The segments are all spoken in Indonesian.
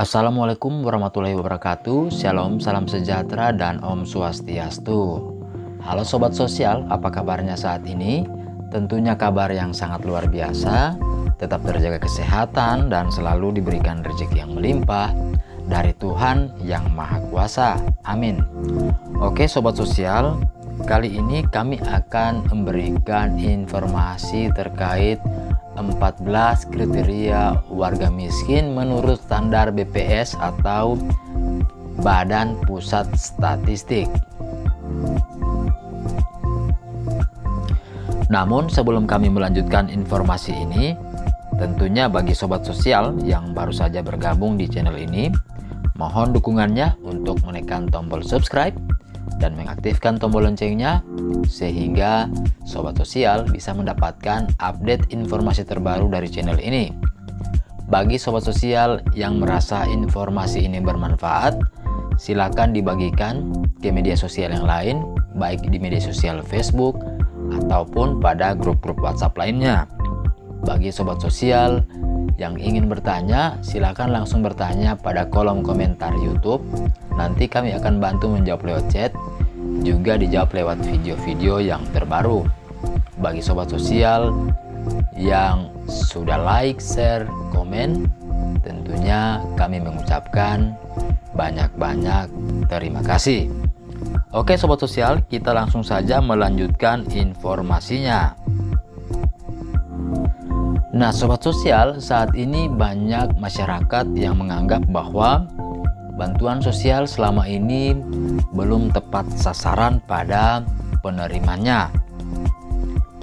Assalamualaikum warahmatullahi wabarakatuh. Shalom, salam sejahtera dan Om Swastiastu. Halo Sobat Sosial, apa kabarnya saat ini? Tentunya kabar yang sangat luar biasa. Tetap terjaga kesehatan dan selalu diberikan rezeki yang melimpah dari Tuhan yang Maha Kuasa. Amin. Oke Sobat Sosial, kali ini kami akan memberikan informasi terkait 14 kriteria warga miskin menurut standar BPS atau Badan Pusat Statistik. Namun sebelum kami melanjutkan informasi ini, tentunya bagi Sobat Sosial yang baru saja bergabung di channel ini, mohon dukungannya untuk menekan tombol subscribe dan mengaktifkan tombol loncengnya sehingga Sobat Sosial bisa mendapatkan update informasi terbaru dari channel ini. Bagi Sobat Sosial yang merasa informasi ini bermanfaat, silakan dibagikan ke media sosial yang lain, baik di media sosial Facebook ataupun pada grup-grup WhatsApp lainnya. Bagi Sobat Sosial yang ingin bertanya, silakan langsung bertanya pada kolom komentar YouTube. Nanti kami akan bantu menjawab lewat chat, juga dijawab lewat video-video yang terbaru. Bagi Sobat Sosial yang sudah like, share, komen, tentunya kami mengucapkan banyak-banyak terima kasih. Oke Sobat Sosial, kita langsung saja melanjutkan informasinya. Nah Sobat Sosial, saat ini banyak masyarakat yang menganggap bahwa bantuan sosial selama ini belum tepat sasaran pada penerimanya.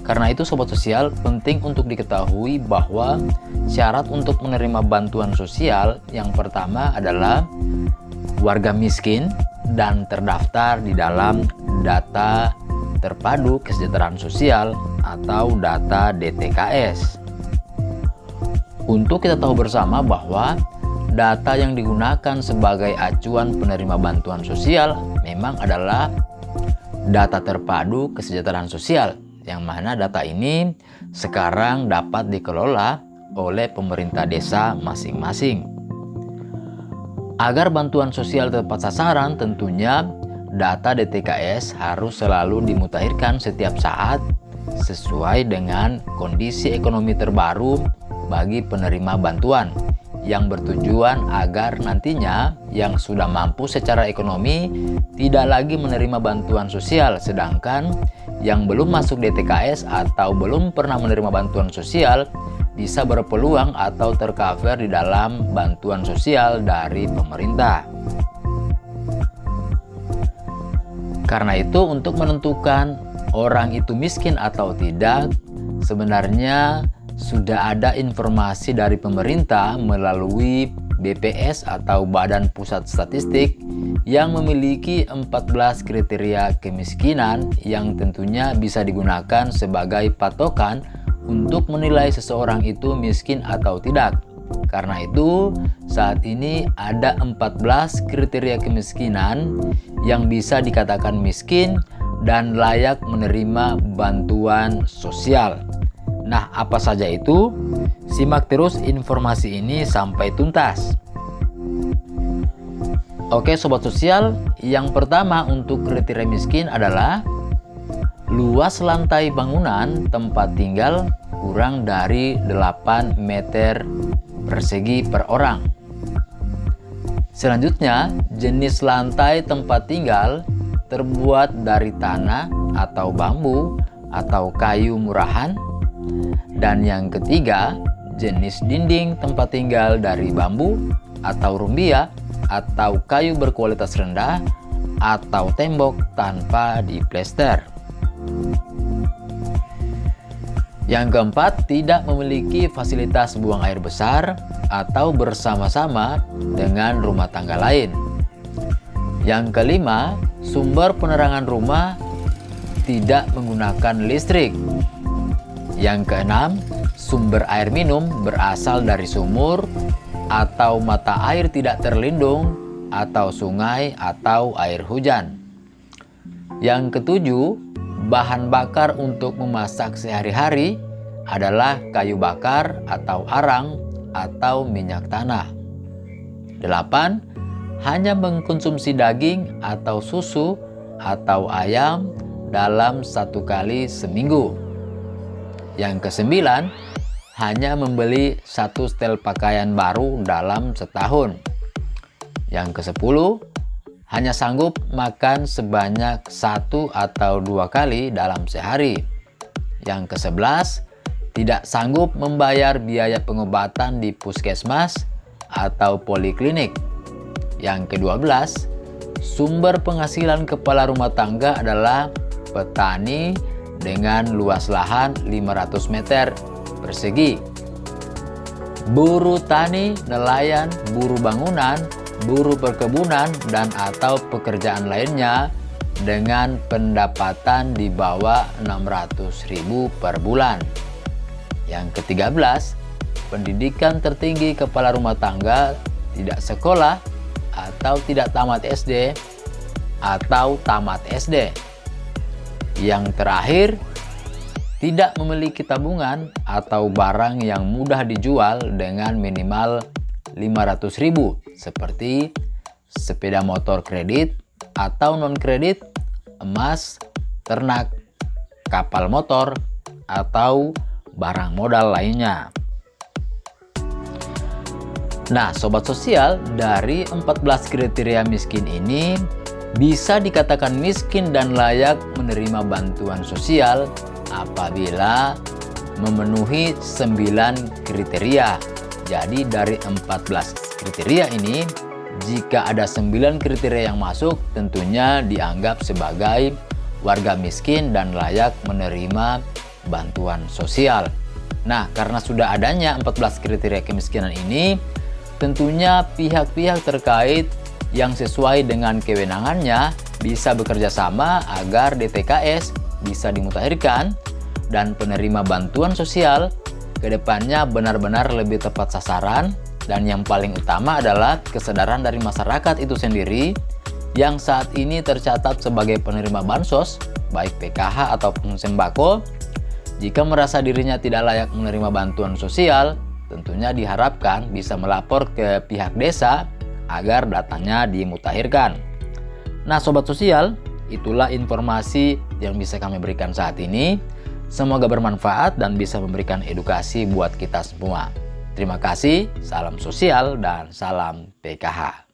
Karena itu Sobat Sosial, penting untuk diketahui bahwa syarat untuk menerima bantuan sosial yang pertama adalah warga miskin dan terdaftar di dalam data terpadu kesejahteraan sosial atau data DTKS. Untuk kita tahu bersama bahwa data yang digunakan sebagai acuan penerima bantuan sosial memang adalah data terpadu kesejahteraan sosial, yang mana data ini sekarang dapat dikelola oleh pemerintah desa masing-masing. Agar bantuan sosial tepat sasaran, tentunya data DTKS harus selalu dimutakhirkan setiap saat sesuai dengan kondisi ekonomi terbaru bagi penerima bantuan, yang bertujuan agar nantinya yang sudah mampu secara ekonomi tidak lagi menerima bantuan sosial, sedangkan yang belum masuk DTKS atau belum pernah menerima bantuan sosial bisa berpeluang atau tercover di dalam bantuan sosial dari pemerintah. Karena itu untuk menentukan orang itu miskin atau tidak, sebenarnya sudah ada informasi dari pemerintah melalui BPS atau Badan Pusat Statistik yang memiliki 14 kriteria kemiskinan yang tentunya bisa digunakan sebagai patokan untuk menilai seseorang itu miskin atau tidak. Karena itu saat ini ada 14 kriteria kemiskinan yang bisa dikatakan miskin dan layak menerima bantuan sosial. Nah, apa saja itu? Simak terus informasi ini sampai tuntas. Oke Sobat Sosial, yang pertama untuk kriteria miskin adalah luas lantai bangunan tempat tinggal kurang dari 8 meter persegi per orang. Selanjutnya, jenis lantai tempat tinggal terbuat dari tanah atau bambu atau kayu murahan. Dan yang ketiga, jenis dinding tempat tinggal dari bambu atau rumbia atau kayu berkualitas rendah atau tembok tanpa diplester. Yang keempat, tidak memiliki fasilitas buang air besar atau bersama-sama dengan rumah tangga lain. Yang kelima, sumber penerangan rumah tidak menggunakan listrik. Yang keenam, sumber air minum berasal dari sumur atau mata air tidak terlindung atau sungai atau air hujan. Yang ketujuh, bahan bakar untuk memasak sehari-hari adalah kayu bakar atau arang atau minyak tanah. 8. Hanya mengkonsumsi daging atau susu atau ayam dalam 1 kali seminggu. Yang ke-9, hanya membeli 1 setel pakaian baru dalam setahun. Yang ke-10, hanya sanggup makan sebanyak 1 atau 2 kali dalam sehari. Yang ke-11, tidak sanggup membayar biaya pengobatan di puskesmas atau poliklinik. Yang ke-12, sumber penghasilan kepala rumah tangga adalah petani dengan luas lahan 500 meter persegi, buruh tani, nelayan, buruh bangunan, buruh perkebunan, dan atau pekerjaan lainnya dengan pendapatan di bawah 600.000 per bulan. Yang ke-13, pendidikan tertinggi kepala rumah tangga tidak sekolah atau tidak tamat SD atau tamat SD. Yang terakhir, tidak memiliki tabungan atau barang yang mudah dijual dengan minimal 500.000 seperti sepeda motor kredit atau non-kredit, emas, ternak, kapal motor, atau barang modal lainnya. Nah, sobat sosial, dari 14 kriteria miskin ini bisa dikatakan miskin dan layak menerima bantuan sosial apabila memenuhi 9 kriteria. Jadi dari 14 kriteria ini, jika ada 9 kriteria yang masuk, tentunya dianggap sebagai warga miskin dan layak menerima bantuan sosial. Nah, karena sudah adanya 14 kriteria kemiskinan ini, tentunya pihak-pihak terkait yang sesuai dengan kewenangannya bisa bekerja sama agar DTKS bisa dimutakhirkan dan penerima bantuan sosial kedepannya benar-benar lebih tepat sasaran, dan yang paling utama adalah kesadaran dari masyarakat itu sendiri yang saat ini tercatat sebagai penerima bansos baik PKH ataupun sembako. Jika merasa dirinya tidak layak menerima bantuan sosial, tentunya diharapkan bisa melapor ke pihak desa agar datanya dimutakhirkan. Nah, sobat sosial, itulah informasi yang bisa kami berikan saat ini. Semoga bermanfaat dan bisa memberikan edukasi buat kita semua. Terima kasih, salam sosial dan salam PKH.